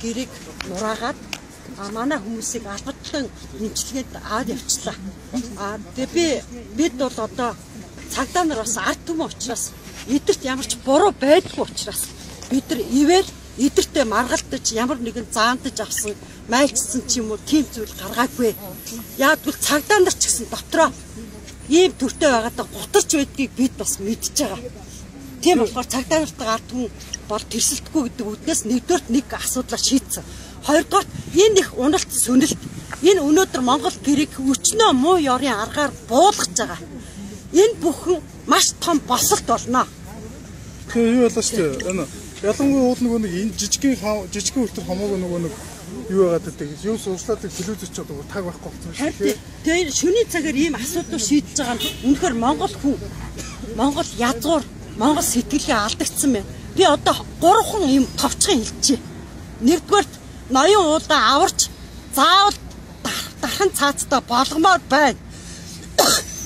гэрийг нураагаад манай хүмүүсийг албадлан нэмчлэгээд аваад явчлаа. Тэгээ бид бол одоо цагдаа нар бас ард түмэн учраас эдэрт ямар ч буруу байдаггүй учраас бид нар ивэл эдэртээ маргалдаж ямар нэгэн заандаж авсан майлцсан ч юм уу тийм зүйл гаргаагүй. Яагтвэл цагдаа нар ч гэсэн дотроо ийм төртөө байгаадаа гутарч байдгийг бид бас мэдж байгаа. Тийм болохоор цагдаа нартайгаа ард түмэн бол тэрсэлтгүй гэдэг үднээс нэгдүгээрт нэг асуудлаа шийдсэн. Хоёрдугаар энэ их уналт сүнэлт энэ өнөөдөр Монгол гэрийг өчнөө муу ёрын аргаар буулгаж байгаа. Энэ бүхэн маш том босолт болно. Тэгээ юу болоо шүү дээ. Энэ ялангуяа уул нөгөө нэг энэ жижигхэн үлтэр хамаагүй нөгөө нэг юу яагаад гэдэг юм сууслаадыг телевизч одоо таг байхгүй болсон шүү дээ. Тэгээ шөнийн цагаар ийм асуудлыг шийдэж байгаа нь үнэхээр Монгол хүн Монгол язгуур Монгол сэтгэлгээ алдагдсан байна. Би одоо 3 хон юм товчхон хэлчихье. Нэгдүгээрт ноён уулаа аварч заавал дархан цаацтай болгомоор байна.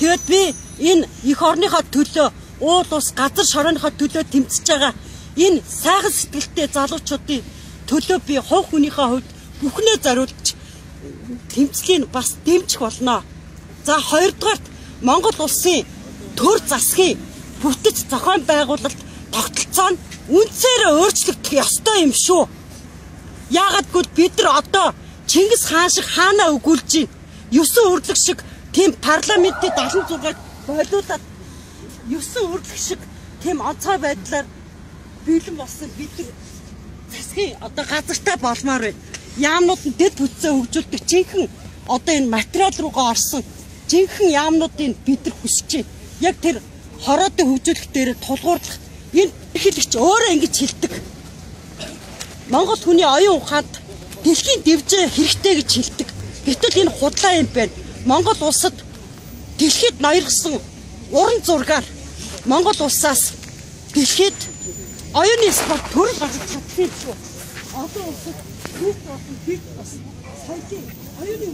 Тэгэд би энэ их орныхоо төлөө уул ус газар шорооныхоо төлөө тэмцэж байгаа энэ сайхан сэтгэлтэй залуучуудын төлөө би хувь хүнийхээ хувьд бүхнээ зориулж тэмцлийг бас дэмжих болно. За хоёрдугаарт Монгол улсын төр засгийн бүтэц зохион байгуулалт тогтолцоо нь үнцээрээ өөрчлөгдөх ёстой юм шүү. Яагадгүй бид нар одоо Чингис хаан шиг хаанаа өгүүлж байна. 9 өрлөг шиг тийм парламентын 76-ыг болиулаад 9 өрлөг шиг тийм онцгой байдлаар бэлэн болсон бид нар засгийн одоо газартай болмоор байна. Яамнууд нь дэд бүтцээ хөгжүүлдэг жинхэнэ одоо энэ материал руугаа орсон жинхэнэ яамнуудыг бид нар хүсэж байна. Яг тэр хороодыг хөгжүүлэх дээр тулгуурлах энэ хэлэгч өөрөө ингэж хэлдэг. Монгол хүний оюун ухаанд дэлхийн дэвжээ хэрэгтэй гэж хэлдэг. Гэтэл энэ худлаа юм байна. Монгол улсад дэлхийд ноёргосон уран зургаар Монгол улсаас дэлхийд оюуны спорт төрөл гаргаж чадсан шүү. Одоо улсад бид бас соёлын оюуны